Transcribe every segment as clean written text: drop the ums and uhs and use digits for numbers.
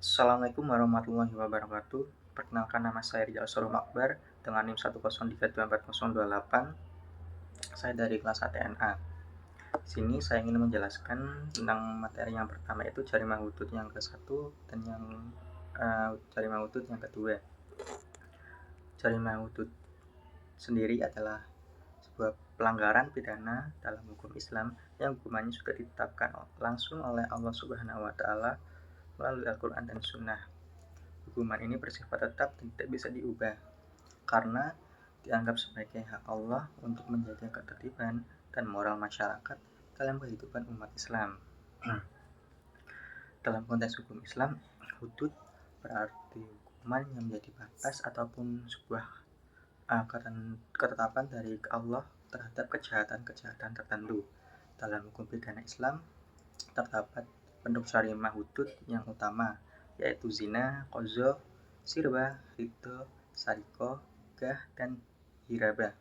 Assalamualaikum warahmatullahi wabarakatuh. Perkenalkan, nama saya Rizal Surum Akbar dengan NIM 1032408. Saya dari kelas 1 NA. Di sini saya ingin menjelaskan tentang materi yang pertama, yaitu jarimah hudud yang ke-1 dan jarimah hudud yang kedua. Jarimah hudud sendiri adalah sebuah pelanggaran pidana dalam hukum Islam yang hukumannya sudah ditetapkan langsung oleh Allah Subhanahu wa taala melalui Al-Qur'an dan Sunnah. Hukuman ini bersifat tetap dan tidak bisa diubah karena dianggap sebagai hak Allah untuk menjaga ketertiban dan moral masyarakat dalam kehidupan umat Islam. Dalam konteks hukum Islam, hudud berarti hukuman yang menjadi batas ataupun sebuah ketetapan dari Allah terhadap kejahatan-kejahatan tertentu. Dalam hukum pidana Islam terdapat bentuk jarimah hudud yang utama, yaitu zina, qadzaf, sirbah, ridho, sarikoh, gah, dan hirabah.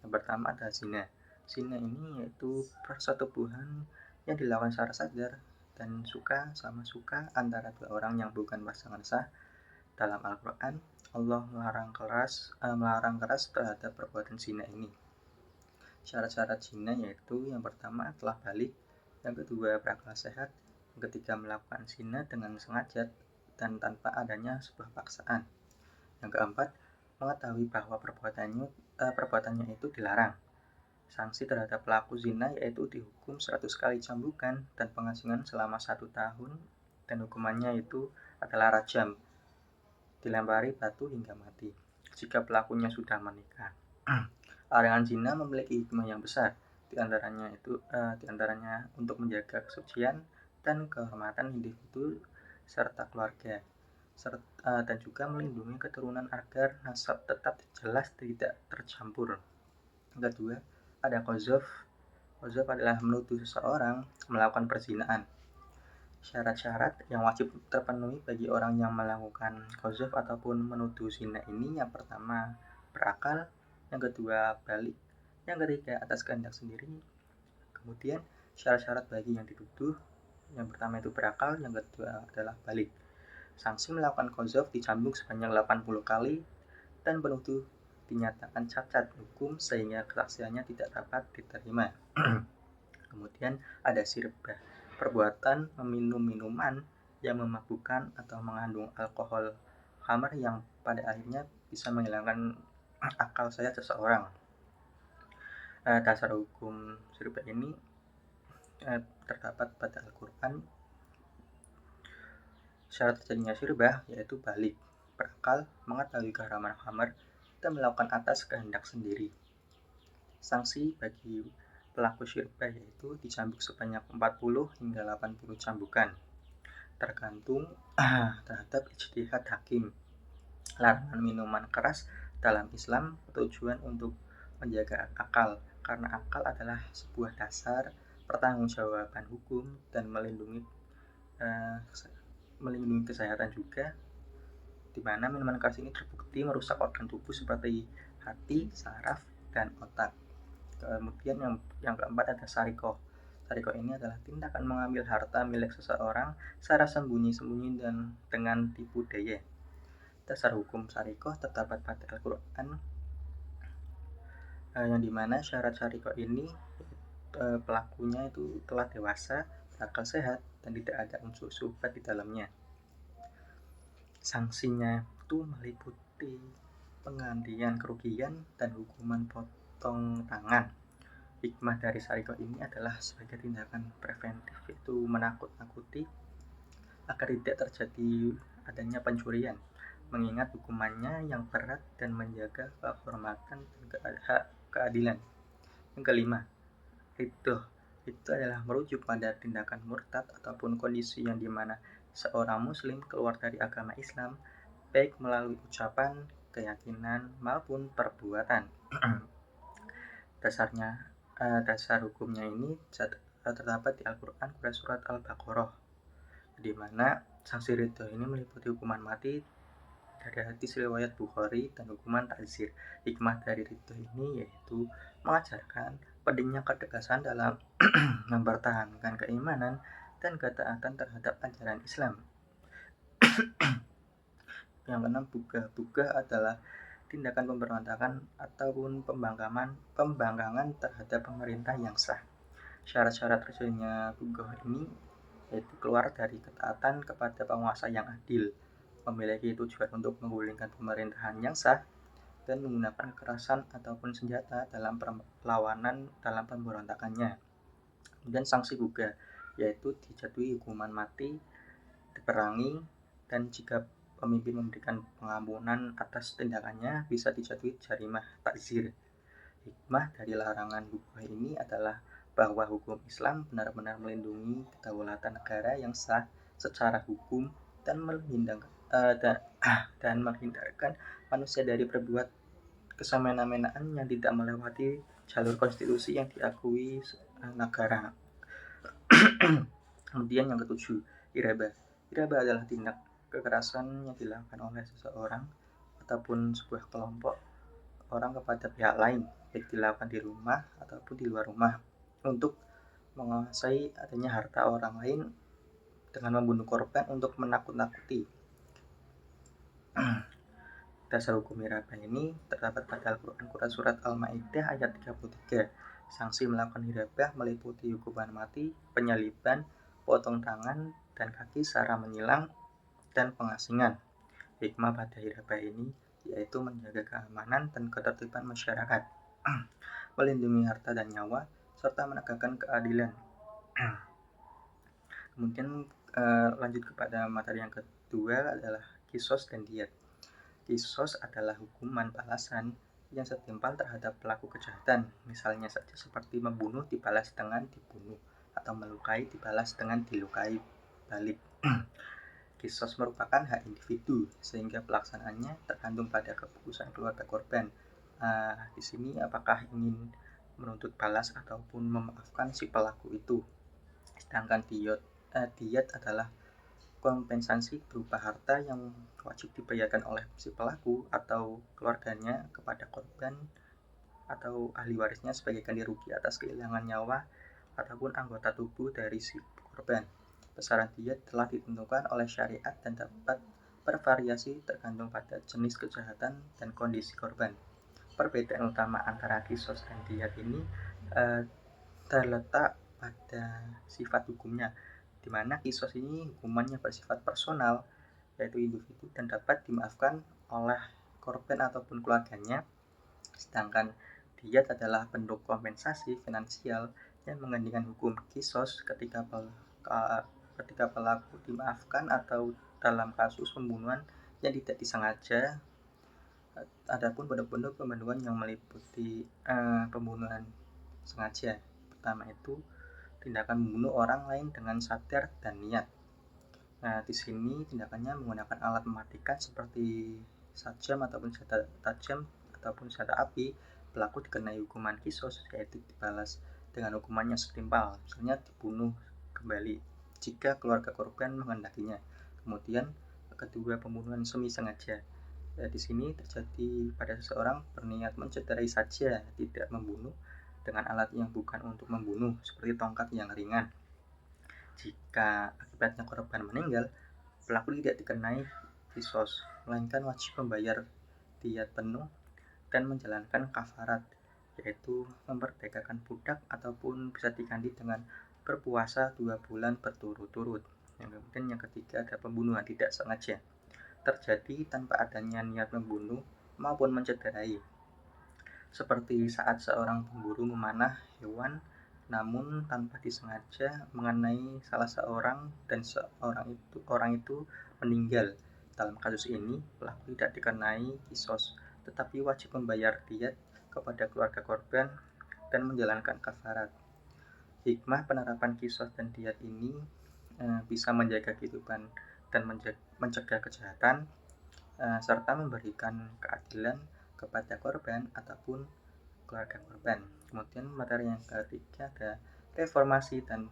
Yang pertama adalah zina. Zina ini yaitu persetubuhan yang dilakukan secara sadar dan suka sama suka antara dua orang yang bukan pasangan sah. Dalam Al-Quran, Allah melarang keras terhadap perbuatan zina ini. Syarat-syarat zina yaitu yang pertama telah balik, yang kedua berakal sehat, yang ketiga melakukan zina dengan sengaja dan tanpa adanya sebuah paksaan, yang keempat mengetahui bahwa perbuatannya itu dilarang. Sanksi terhadap pelaku zina yaitu dihukum 100 kali cambukan dan pengasingan selama 1 tahun, dan hukumannya itu adalah rajam, dilempari batu hingga mati jika pelakunya sudah menikah. Larangan zina memiliki hikmah yang besar, diantaranya untuk menjaga kesucian dan kehormatan individu serta keluarga, dan juga melindungi keturunan agar nasab tetap jelas tidak tercampur. Yang kedua, ada qadzaf. Qadzaf adalah menuduh seseorang melakukan perzinaan. Syarat-syarat yang wajib terpenuhi bagi orang yang melakukan qadzaf ataupun menuduh zina ini, yang pertama berakal, yang kedua balik, yang ketiga atas kehendak sendiri. Kemudian syarat-syarat bagi yang dituduh, yang pertama itu berakal, yang kedua adalah balik. Sanksi melakukan qadzaf dicambuk sebanyak 80 kali dan penuduh dinyatakan cacat hukum sehingga kesaksiannya tidak dapat diterima. Kemudian ada sirbah, perbuatan meminum minuman yang memabukkan atau mengandung alkohol khamr yang pada akhirnya bisa menghilangkan akal sehat seseorang. Dasar hukum sirbah ini terdapat pada Al-Quran. Syarat terjadinya sirbah yaitu balik, berakal, mengetahui keharaman khamr, dan melakukan atas kehendak sendiri. Sanksi bagi pelaku sirbah yaitu dicambuk sebanyak 40 hingga 80 cambukan, tergantung terhadap ijtihad hakim. Larangan minuman keras dalam Islam bertujuan untuk menjaga akal, karena akal adalah sebuah dasar pertanggungjawaban hukum dan melindungi kesehatan juga, di mana minuman keras ini terbukti merusak organ tubuh seperti hati, saraf, dan otak. Kemudian yang keempat ada sarikoh. Sarikoh ini adalah tindakan mengambil harta milik seseorang secara sembunyi-sembunyi dan dengan tipu daya. Dasar hukum sarikoh terdapat pada Al-Quran, yang dimana syarat sarikoh ini pelakunya itu telah dewasa, berakal sehat, dan tidak ada unsur syubhat di dalamnya. Sanksinya itu meliputi penggantian kerugian dan hukuman potong tangan. Hikmah dari sarikoh ini adalah sebagai tindakan preventif, itu menakut-nakuti agar tidak terjadi adanya pencurian, mengingat hukumannya yang berat, dan menjaga kehormatan dan keadilan. Yang kelima, ridho. Itu adalah merujuk pada tindakan murtad ataupun kondisi yang dimana seorang muslim keluar dari agama Islam, baik melalui ucapan, keyakinan, maupun perbuatan. Dasar hukumnya ini terdapat di Al-Quran pada surat Al-Baqarah, di mana sanksi ridho ini meliputi hukuman mati dari hadis riwayat Bukhari dan hukuman ta'zir. Hikmah dari ridho ini yaitu mengajarkan pentingnya ketegasan dalam mempertahankan keimanan dan ketaatan terhadap ajaran Islam. Yang keenam, bugah. Bugah adalah tindakan pemberontakan ataupun pembangkangan terhadap pemerintah yang sah. Syarat-syarat terjadinya bugah ini yaitu keluar dari ketaatan kepada penguasa yang adil, memiliki tujuan untuk menggulingkan pemerintahan yang sah, dan menggunakan kekerasan ataupun senjata dalam perlawanan dalam pemberontakannya. Kemudian sanksi bugah yaitu dijatuhi hukuman mati, diperangi, dan jika pemimpin memberikan pengampunan atas tindakannya bisa dijatuhi jarimah takzir. Hikmah dari larangan bugah ini adalah bahwa hukum Islam benar-benar melindungi kedaulatan negara yang sah secara hukum dan menghindarkan manusia dari berbuat kesemena-menaan yang tidak melewati jalur konstitusi yang diakui negara. Kemudian yang ketujuh, iraba. Iraba adalah tindak kekerasan yang dilakukan oleh seseorang ataupun sebuah kelompok orang kepada pihak lain, baik dilakukan di rumah ataupun di luar rumah, untuk menguasai adanya harta orang lain dengan membunuh korban untuk menakut-nakuti. Dasar hukum hirabah ini terdapat pada Al-Quran surat Al-Ma'idah ayat 33. Sanksi melakukan hirabah meliputi hukuman mati, penyaliban, potong tangan dan kaki secara menyilang, dan pengasingan. Hikmah pada hirabah ini yaitu menjaga keamanan dan ketertiban masyarakat, melindungi harta dan nyawa, serta menegakkan keadilan. Kemudian lanjut kepada materi yang kedua adalah kisos dan diyat. Kisos adalah hukuman balasan yang setimpal terhadap pelaku kejahatan, misalnya saja seperti membunuh dibalas dengan dibunuh, atau melukai dibalas dengan dilukai balik. Kisos merupakan hak individu, sehingga pelaksanaannya tergantung pada keputusan keluarga korban. Di sini apakah ingin menuntut balas ataupun memaafkan si pelaku itu. Sedangkan diyat adalah kompensasi berupa harta yang wajib dibayarkan oleh si pelaku atau keluarganya kepada korban atau ahli warisnya sebagai ganti rugi atas kehilangan nyawa ataupun anggota tubuh dari si korban. Besaran diyat telah ditentukan oleh syariat dan dapat bervariasi tergantung pada jenis kejahatan dan kondisi korban. Perbedaan utama antara kisos dan diyat ini terletak pada sifat hukumnya, di mana kisos ini hukumannya bersifat personal, yaitu individu, dan dapat dimaafkan oleh korban ataupun keluarganya. Sedangkan diyat adalah bentuk kompensasi finansial yang menggantikan hukum kisos ketika pelaku dimaafkan atau dalam kasus pembunuhan yang tidak disengaja. Adapun bentuk-bentuk pembunuhan yang meliputi pembunuhan sengaja, pertama itu tindakan membunuh orang lain dengan sadar dan niat. Nah, di sini tindakannya menggunakan alat mematikan seperti sajam ataupun senjata tajam ataupun senjata api. Pelaku dikenai hukuman kisos, yaitu dibalas dengan hukumannya setimpal, misalnya dibunuh kembali jika keluarga korban menghendakinya. Kemudian kedua, pembunuhan semi sengaja. Di sini terjadi pada seseorang berniat mencederai saja, tidak membunuh, dengan alat yang bukan untuk membunuh, seperti tongkat yang ringan. Jika akibatnya korban meninggal, pelaku tidak dikenai kisos, melainkan wajib membayar diyat penuh dan menjalankan kafarat, yaitu memperdagangkan budak ataupun bisa diganti dengan berpuasa 2 bulan berturut-turut. Kemudian yang ketiga ada pembunuhan tidak sengaja, terjadi tanpa adanya niat membunuh maupun mencederai, seperti saat seorang pemburu memanah hewan namun tanpa disengaja mengenai salah seorang dan orang itu meninggal. Dalam kasus ini pelaku tidak dikenai kisos, tetapi wajib membayar diyat kepada keluarga korban dan menjalankan kafarat. Hikmah penerapan kisos dan diyat ini bisa menjaga kehidupan dan mencegah kejahatan, serta memberikan keadilan kepada korban ataupun keluarga korban. Kemudian materi yang ketiga ada reformasi dan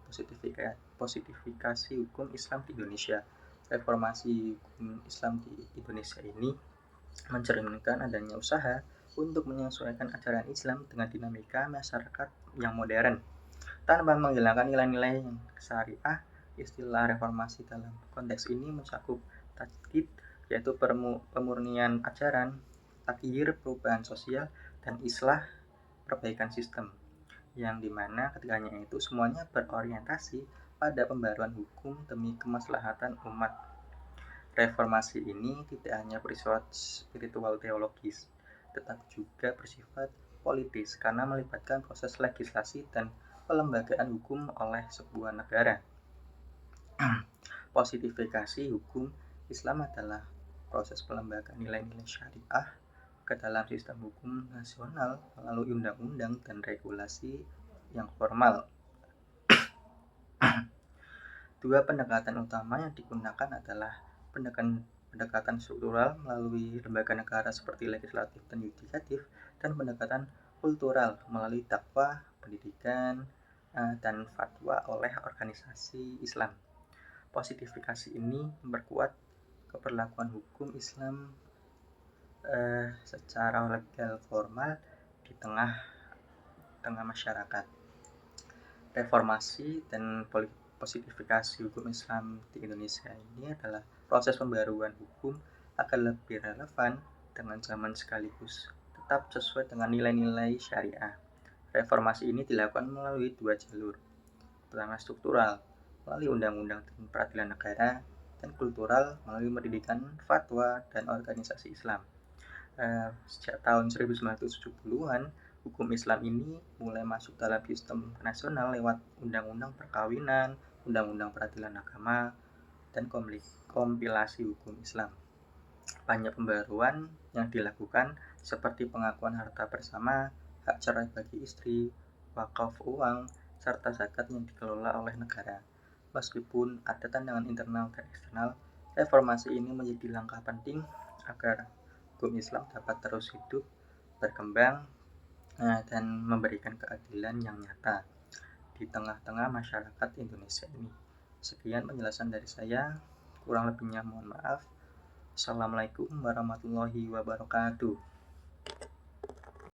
positifikasi hukum Islam di Indonesia. Reformasi hukum Islam di Indonesia ini mencerminkan adanya usaha untuk menyesuaikan ajaran Islam dengan dinamika masyarakat yang modern tanpa menghilangkan nilai-nilai syariah. Istilah reformasi dalam konteks ini mencakup tajdid yaitu pemurnian ajaran, takyir perubahan sosial, dan islah perbaikan sistem, yang dimana ketiganya itu semuanya berorientasi pada pembaruan hukum demi kemaslahatan umat. Reformasi ini tidak hanya bersifat spiritual teologis, tetapi juga bersifat politis karena melibatkan proses legislasi dan pelembagaan hukum oleh sebuah negara. Positifikasi hukum Islam adalah proses pelembagaan nilai-nilai syariah ke dalam sistem hukum nasional melalui undang-undang dan regulasi yang formal. Dua pendekatan utama yang digunakan adalah pendekatan struktural melalui lembaga negara seperti legislatif dan yudikatif, dan pendekatan kultural melalui dakwah, pendidikan, dan fatwa oleh organisasi Islam. Positifikasi ini memperkuat keberlakuan hukum Islam secara legal formal di tengah masyarakat. Reformasi dan positifikasi hukum Islam di Indonesia ini adalah proses pembaruan hukum agar lebih relevan dengan zaman sekaligus tetap sesuai dengan nilai-nilai syariah. Reformasi ini dilakukan melalui dua jalur. Pertama, struktural melalui undang-undang dan peradilan negara, dan kultural melalui pendidikan, fatwa, dan organisasi Islam. Sejak tahun 1970-an, hukum Islam ini mulai masuk dalam sistem nasional lewat undang-undang perkawinan, undang-undang peradilan agama, dan kompilasi hukum Islam. Banyak pembaruan yang dilakukan seperti pengakuan harta bersama, hak cerai bagi istri, wakaf uang, serta zakat yang dikelola oleh negara. Meskipun ada tantangan internal dan eksternal, reformasi ini menjadi langkah penting agar hukum Islam dapat terus hidup, berkembang, dan memberikan keadilan yang nyata di tengah-tengah masyarakat Indonesia ini. Sekian penjelasan dari saya, kurang lebihnya mohon maaf. Assalamualaikum warahmatullahi wabarakatuh.